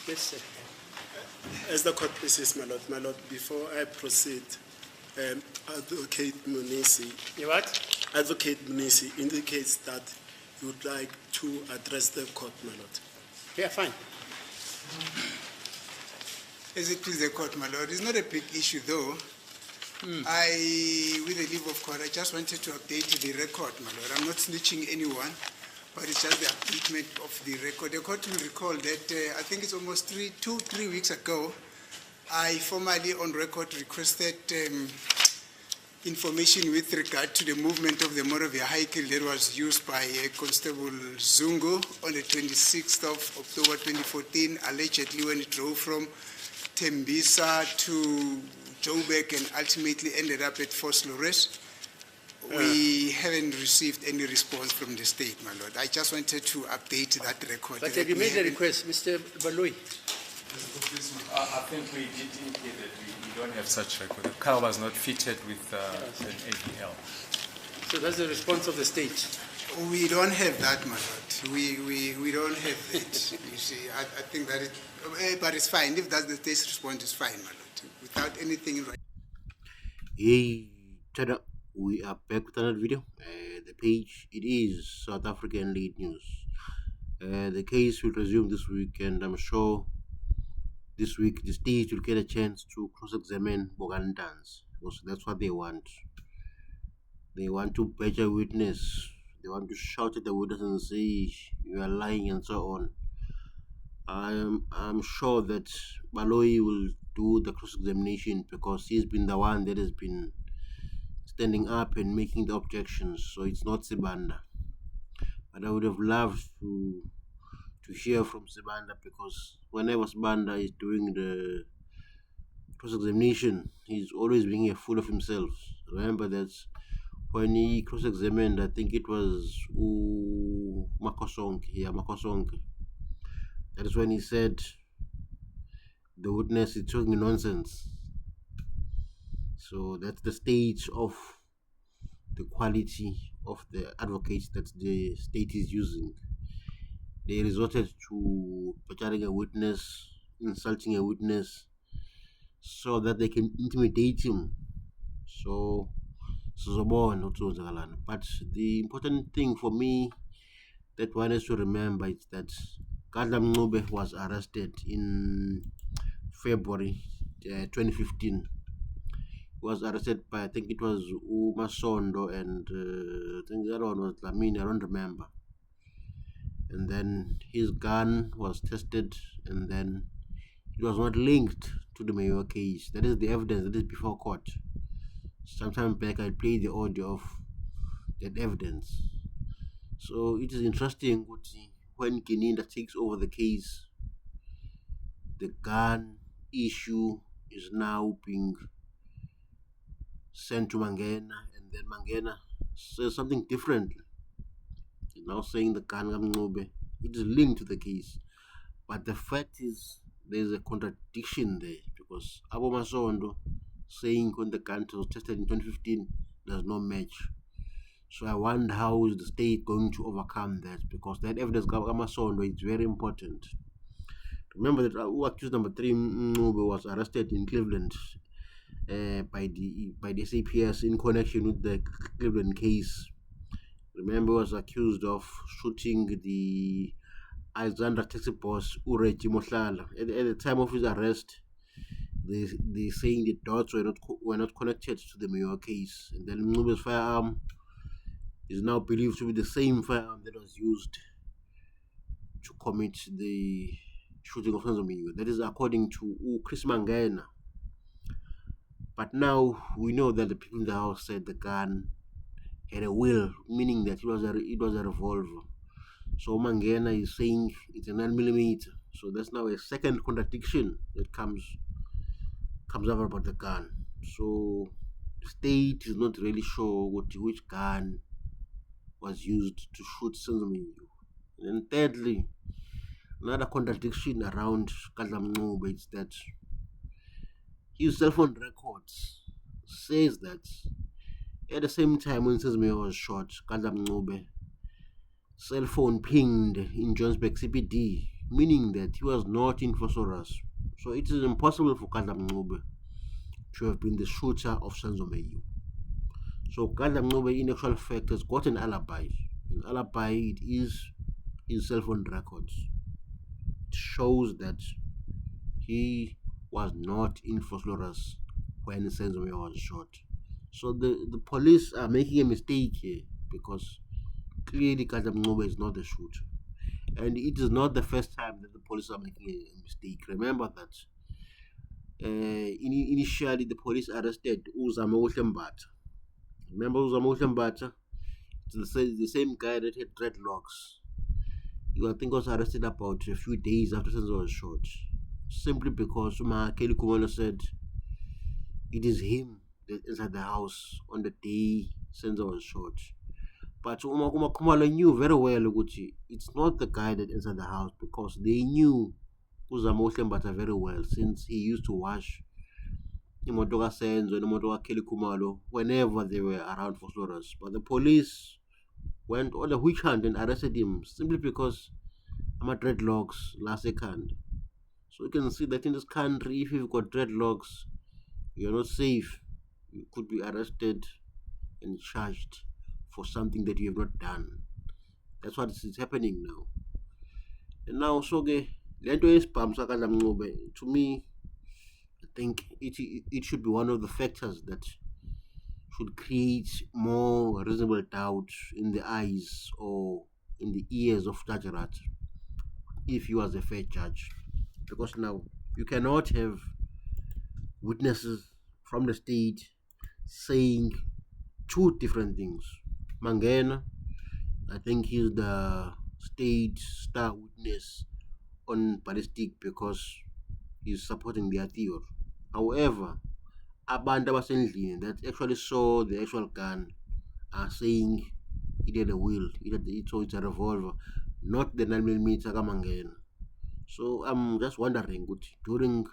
Yes, sir. As the court pleases, my lord, before I proceed, Advocate Munisi, You what? Advocate Munisi indicates that you would like to address the court, my lord. Yeah, fine. As it please the court, my lord, it's not a big issue though. With the leave of court, I just wanted to update the record, my lord. I'm not snitching anyone, but it's just the updatement of the record. The court will recall that I think it's almost 3 weeks ago, I formally on record requested information with regard to the movement of the motor vehicle that was used by Constable Zungu on the 26th of October 2014, allegedly when it drove from Tembisa to Joburg and ultimately ended up at Fort Lores. We haven't received any response from the state, my lord. I just wanted to update that record. But have you made a request, Mr. Balui? I think we did indicate that we don't have such record. The car was not fitted with an AVL. So that's the response of the state. We don't have that, my lord. We don't have that. You see, I think that but it's fine. If that's the state's response, it's fine, my lord. Without anything right. Hey, Tada, we are back with another video. The page, it is South African Lead News. The case will resume this week, and I'm sure this week the state will get a chance to cross-examine Bogandans, because that's what they want. They want to badger a witness. They want to shout at the witness and say you are lying and so on. I'm sure that Baloyi will do the cross-examination because he's been the one that has been standing up and making the objections. So it's not Sibanda. But I would have loved to hear from Sibanda, because whenever Sibanda is doing the cross-examination, he's always being a fool of himself. Remember that when he cross-examined, I think it was Makosonke. Yeah, Makosonke. That is when he said the witness is talking nonsense. So that's the stage of the quality of the advocates that the state is using. They resorted to butchering a witness, insulting a witness, so that they can intimidate him. So, but the important thing for me that one has to remember is that Gadla Mncube was arrested in February 2015. He was arrested by, I think it was Masondo and I think the other one was Lamine, I don't remember. And then his gun was tested, and then it was not linked to the Mayor case. That is the evidence that is before court. Sometime back I played the audio of that evidence. So it is interesting when Kininda takes over the case, the gun issue is now being sent to Mangena, and then Mangena says something different. He's now saying the gun Mncube, it is linked to the case. But the fact is, there's a contradiction there, because Abo Masondo saying when the gun was tested in 2015 does not match. So I wonder how is the state going to overcome that, because that evidence Masondo is very important. Remember that accused number 3 Mncube was arrested in Cleveland by the SAPS in connection with the Cleveland case. Remember, was accused of shooting the Alexandra taxi boss Ureji Mohlala. At the time of his arrest, they saying the dots were not connected to the Mayor case, and then Mncube's firearm is now believed to be the same firearm that was used to commit the shooting of Sanzomiyo. That is according to Chris Mangena. But now we know that the people in the house said the gun had a will, meaning that it was a revolver. So Mangena is saying it's a 9mm. So there's now a second contradiction that comes up about the gun. So the state is not really sure which gun was used to shoot Sanzomiyo. And thirdly, another contradiction around Gadla Mncube is that his cell phone records says that at the same time when Sanzomiyo was shot, Gadla Mncube cell phone pinged in Johannesburg CBD meaning that he was not in Phosphorus. So it is impossible for Gadla Mncube to have been the shooter of Senzo Meyiwe. So Gadla Mncube, in actual fact, has got an alibi. An alibi, it is his cell phone records. It shows that he was not in Phosphorus when Senzo Meyiwe was shot. So the police are making a mistake here, because clearly Gadla Mncube is not the shooter. And it is not the first time that the police are making a mistake. Remember that initially the police arrested Uzama Uhlembata. Remember Uzama Uhlembata? It's the same guy that had dreadlocks. I think was arrested about a few days after Senzo was shot. Simply because Kelly Kumalo said it is him that inside the house on the day Senzo was shot. But Kumalo knew very well Uguchi, it's not the guy that inside the house, because they knew Uzama Uhlembata very well, since he used to wash Imotoka Senzo and Imotoka Kelly Kumalo whenever they were around Phosphorus. But the police went on a witch hunt and arrested him simply because I'm a dreadlocks last second. So you can see that in this country, if you've got dreadlocks, you're not safe. You could be arrested and charged for something that you have not done. That's what is happening now. And now, so lento yesibhamu saKadla Mncube, to me, I think it should be one of the factors that should create more reasonable doubt in the eyes or in the ears of Judge Rat, if he was a fair judge. Because now you cannot have witnesses from the state saying two different things. Mangena, I think he's the state star witness on ballistic because he's supporting their theory. However, abantu abasendlini that actually saw the actual gun are saying it had a wheel, it's a revolver, not the 9mm kaMangena. So I'm just wondering, during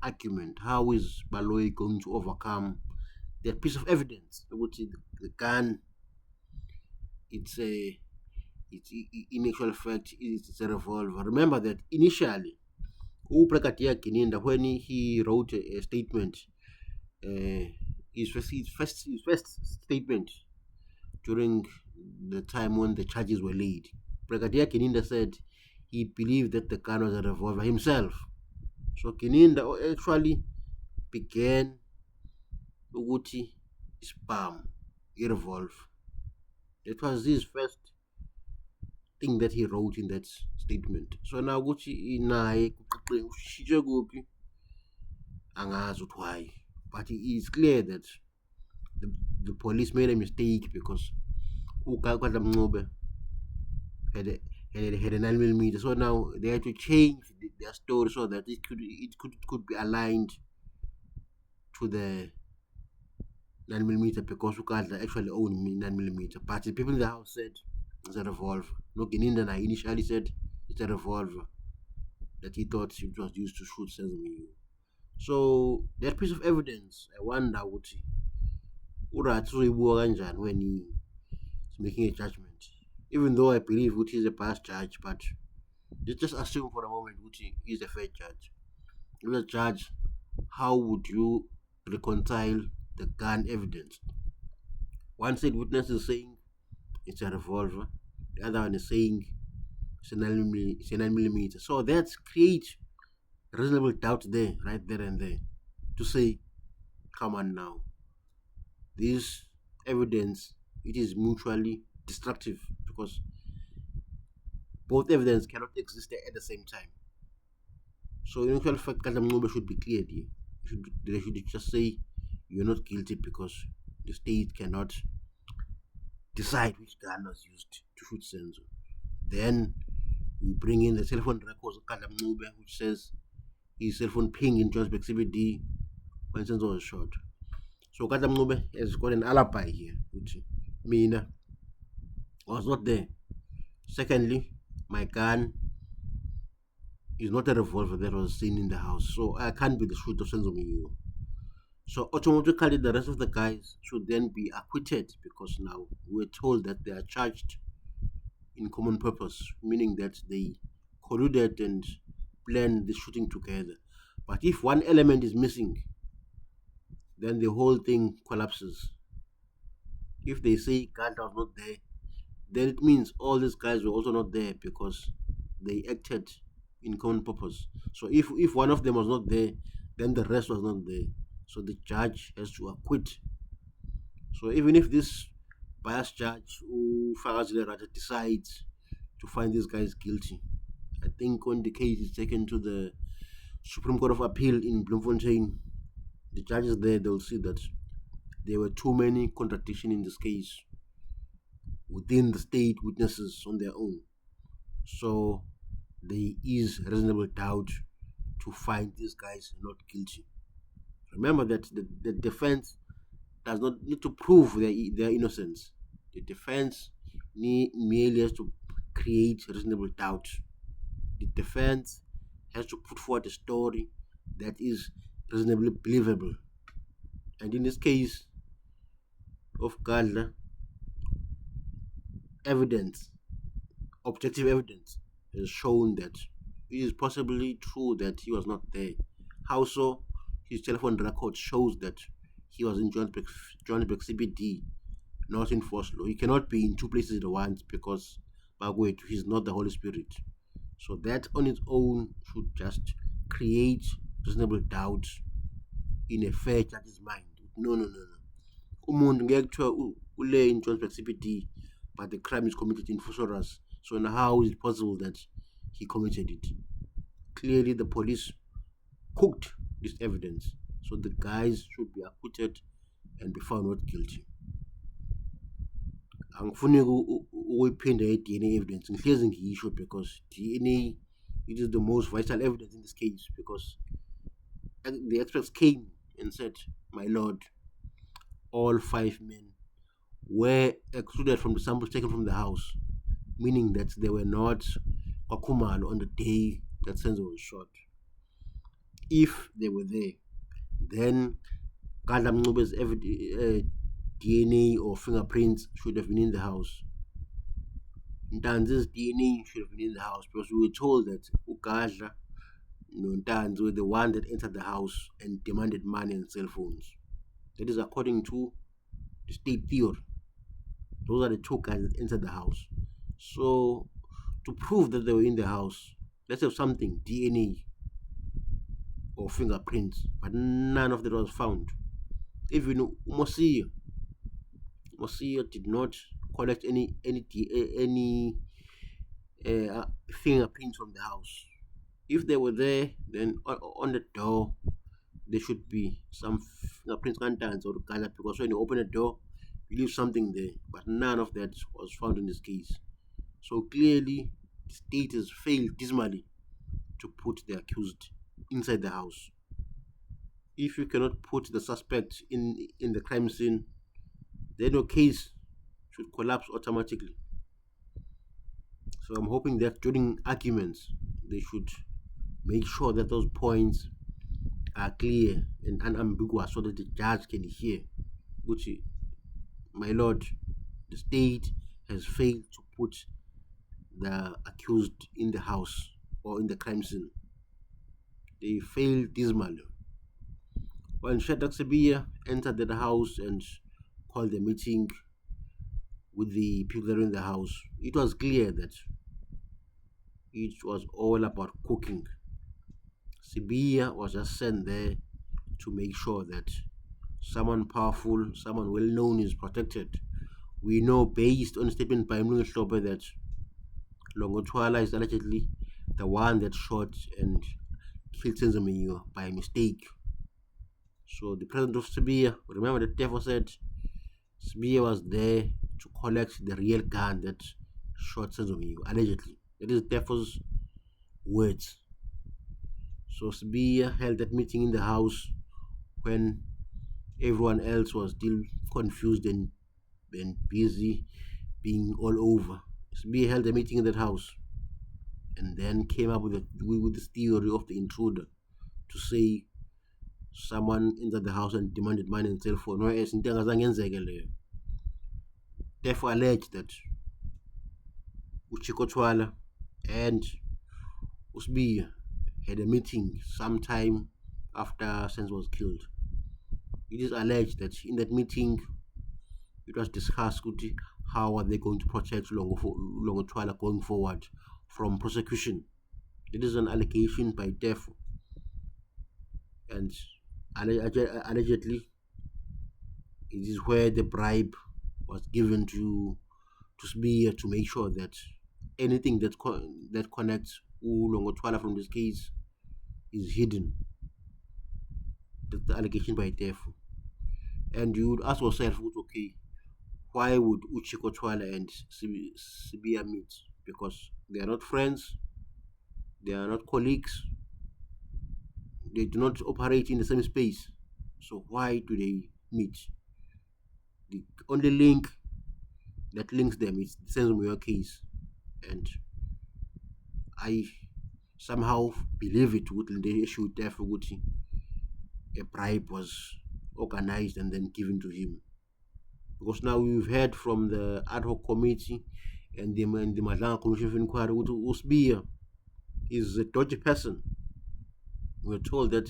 argument, how is Baloyi going to overcome that piece of evidence? The gun, it's in actual fact, it's a revolver. Remember that initially, Brigadier Kininda, when he wrote a statement, his first statement during the time when the charges were laid, Brigadier Kininda said he believed that the gun was a revolver himself. So Kininda actually began ukuthi isibhamu, a revolver. That was his first thing that he wrote in that statement. So now ukuthi naye kushitshe kuphi angazi ukuthi why, but it is clear that the police made a mistake, because uKadla Mncube had a 9mm. So now they had to change their story so that it could be aligned to the 9mm, because uKadla actually owned 9mm. But the people in the house said it's a revolver. No, Kininda initially said it's a revolver that he thought it was used to shoot Senzo Meyiwe. So that piece of evidence, I wonder ukuthi uRat uzoyibuka kanjani when he is making a judgment. Even though I believe ukuthi he's a biased judge, but let's just assume for a moment ukuthi he's a fair judge. If a judge, how would you reconcile the gun evidence? One said witness is saying it's a revolver, the other one is saying it's a 9mm. So that creates reasonable doubt there, right there and there, to say, come on now, this evidence, it is mutually destructive, because both evidence cannot exist at the same time. So in actual fact, Gadla Mncube should be cleared here. They should just say you're not guilty, because the state cannot decide which gun was used to shoot Senzo. Then we bring in the cell phone records of Gadla Mncube, which says his cell phone ping in Johannesburg CBD when Senzo was shot. So Gadla Mncube has got an alibi here, which Mina was not there. Secondly, my gun is not a revolver that was seen in the house, so I can't be the shooter of Senzo Meyiwe. So automatically the rest of the guys should then be acquitted, because now we're told that they are charged in common purpose, meaning that they colluded and planned the shooting together. But if one element is missing, then the whole thing collapses. If they say Gandhi was not there, then it means all these guys were also not there because they acted in common purpose. So if one of them was not there, then the rest was not there. So the judge has to acquit. So even if this biased judge who decides to find these guys guilty, I think when the case is taken to the Supreme Court of Appeal in Bloemfontein, the judges there, they'll see that there were too many contradictions in this case within the state witnesses on their own. So there is reasonable doubt to find these guys not guilty. Remember that the defense does not need to prove their innocence. The defense merely has to create reasonable doubt. The defense has to put forward a story that is reasonably believable. And in this case of Gadla, objective evidence, has shown that it is possibly true that he was not there. How so? His telephone record shows that he was in Johannesburg CBD, not in Foslo. He cannot be in two places at once because Bagwet, he's not the Holy Spirit. So that on its own should just create reasonable doubt in a fair judge's mind. No. Umuntu ngeke kuthiwa ule in Johannesburg CBD, but the crime is committed in Fosorus. So now how is it possible that he committed it? Clearly the police cooked this evidence. So the guys should be acquitted and be found not guilty. Angifuni ukuyiphinda i-DNA evidence. Ngihlezi ngiyisho because DNA, it is the most vital evidence in this case, because the experts came and said, my lord, all 5 men were excluded from the samples taken from the house, meaning that they were not Kwakumalo on the day that Senzo was shot. If they were there, then Gadla Mncube's DNA or fingerprints should have been in the house. Ntanzi's DNA should have been in the house because we were told that Gadla Ntanzi were the one that entered the house and demanded money and cell phones. That is according to the state theory. Those are the 2 guys that entered the house. So to prove that they were in the house, let's have something, DNA or fingerprints, but none of that was found. Even Mosia did not collect any fingerprints from the house. If they were there, then on the door there should be some fingerprints or Gala, because when you open a door, you leave something there, but none of that was found in this case. So clearly, the state has failed dismally to put the accused inside the house. If you cannot put the suspect in the crime scene, then your case should collapse automatically. So I'm hoping that during arguments, they should make sure that those points are clear and unambiguous so that the judge can hear. Which, my lord, the state has failed to put the accused in the house or in the crime scene. They failed dismally. When Shadrack Sibiya entered the house and called a meeting with the people that were in the house, it was clear that it was all about cooking. Sibiya was just sent there to make sure that someone powerful, someone well known is protected. We know based on a statement by Mlungu Hlope that Longotwala is allegedly the one that shot and killed Senzo Meyiwa by mistake. So the president of Sibiya, remember that Tefo said Sibiya was there to collect the real gun that shot Senzo Meyiwa, allegedly. That is Tefo's words. So Sibiya held that meeting in the house when everyone else was still confused and busy being all over. Sibiya held a meeting in that house and then came up with this theory of the intruder to say someone entered the house and demanded money and cell phone. Therefore alleged that Uchikotwala and Usbi had a meeting sometime after Senzo was killed. It is alleged that in that meeting it was discussed how are they going to protect Longotwala going forward from prosecution. It is an allegation by Tefo, and allegedly it is where the bribe was given to Sbiya to make sure that anything that connects Longotwala from this case is hidden. That's the allegation by Tefo. And you would ask yourself, okay, why would Uchiko Twala and Sbiya meet? Because they are not friends, they are not colleagues, they do not operate in the same space. So why do they meet? The only link that links them is the Senzo case. And I somehow believe it would the issue therefore a bribe was organized and then given to him. Because now we've heard from the ad hoc committee and the Madlanga Commission of Inquiry, Usbiya is a dodgy person. We're told that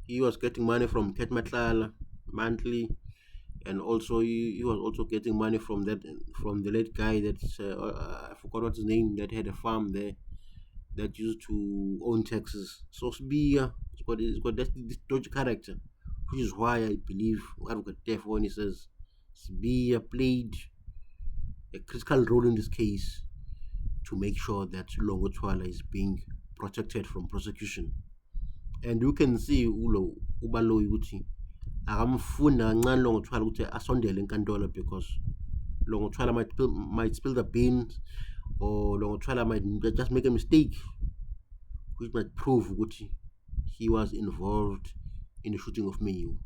he was getting money from Ket Matlala monthly, and also he was also getting money from the late guy that I forgot what his name, that had a farm there that used to own Texas. So Usbiya has got this dodgy character, which is why I believe Advocate Tefo when he says Sbiya played a critical role in this case to make sure that Longotwala is being protected from prosecution. And you can see Ubaloyi ukuthi akamfunda kancane Longotwala ukuthi asondele enkantolo, because Longotwala might spill the beans, or Longotwala might just make a mistake which might prove ukuthi he was involved in the shooting of Mayo.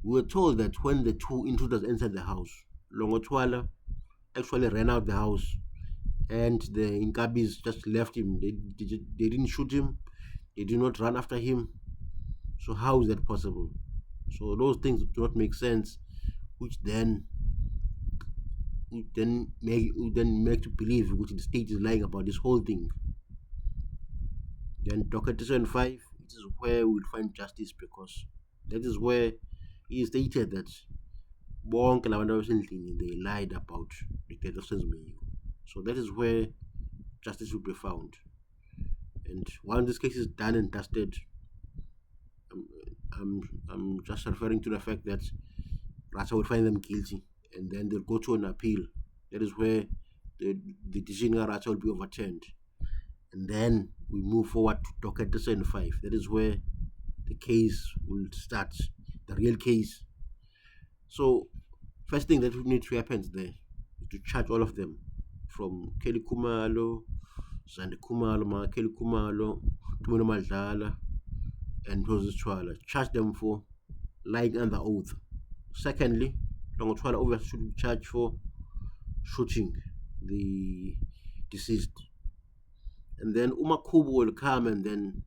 We were told that when the two intruders entered the house, Longotwala actually ran out the house and the Inkabis just left him. They didn't shoot him, they did not run after him. So how is that possible? So those things do not make sense, which then make you believe which the state is lying about this whole thing. Then Docket 5, it is where we'll find justice, because that is where he stated that they lied about the death of Senzo. So that is where justice will be found. And once this case is done and dusted, I'm just referring to the fact that Rasa will find them guilty, and then they'll go to an appeal. That is where the decision of Rasa will be overturned. And then we move forward to Docket 5. That is where the case will start, the real case. So first thing that we need to happen there is to charge all of them, from Kelly Kumalo, Zandi Kumalo, Kelly Kumalo, Tumino Madlala, and Moses Twala. Charge them for lying under oath. Secondly, Longotwala obviously should be charged for shooting the deceased. And then Umakubu will come and then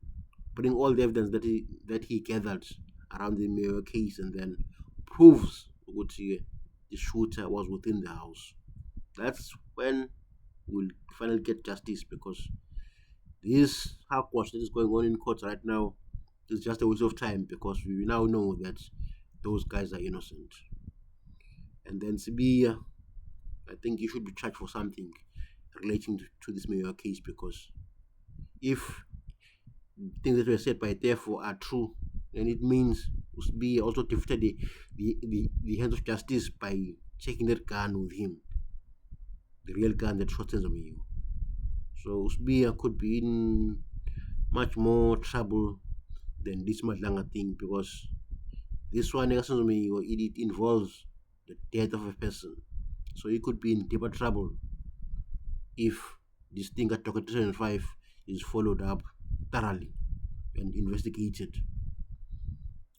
bring all the evidence that he gathered around the Mayo case, and then proves what the shooter was within the house. That's when we'll finally get justice, because this hogwash that is going on in court right now is just a waste of time, because we now know that those guys are innocent. And then Sbiya, I think you should be charged for something relating to this Mayo case, because if things that were said by Tefo are true, then it means Sbiya also defeated the hands of justice by taking that gun with him, the real gun that shot Senzo. So Sbiya could be in much more trouble than this Madlanga thing, because this one it involves the death of a person. So he could be in deeper trouble if this thing at Docket 5 is followed up thoroughly and investigated.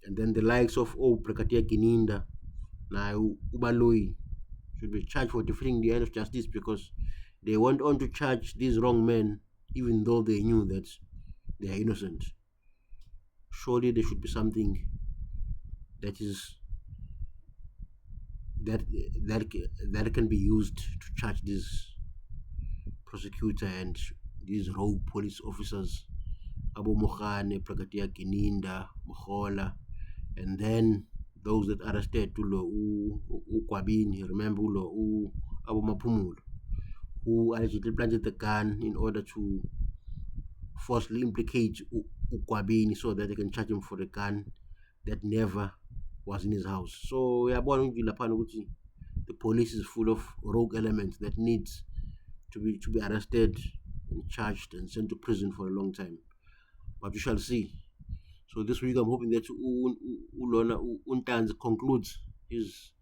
And then the likes of Brigadier Gininda, now Ubaloyi, should be charged for defeating the end of justice, because they went on to charge these wrong men even though they knew that they are innocent. Surely there should be something that is that can be used to charge this prosecutor and these rogue police officers, Abu Mokhane, Brigadier Gininda, Mohola, and then those that arrested Ulo Kwabini, remember Ulo Abu Mapumulo, who allegedly planted the gun in order to falsely implicate Kwabini so that they can charge him for the gun that never was in his house. So the police is full of rogue elements that needs to be arrested and charged and sent to prison for a long time. But we shall see. So this week I'm hoping that Untanz concludes his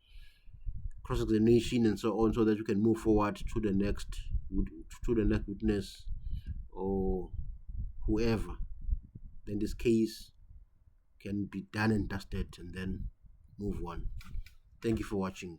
cross-examination and so on, so that we can move forward to the next witness or whoever. Then this case can be done and dusted and then move on. Thank you for watching.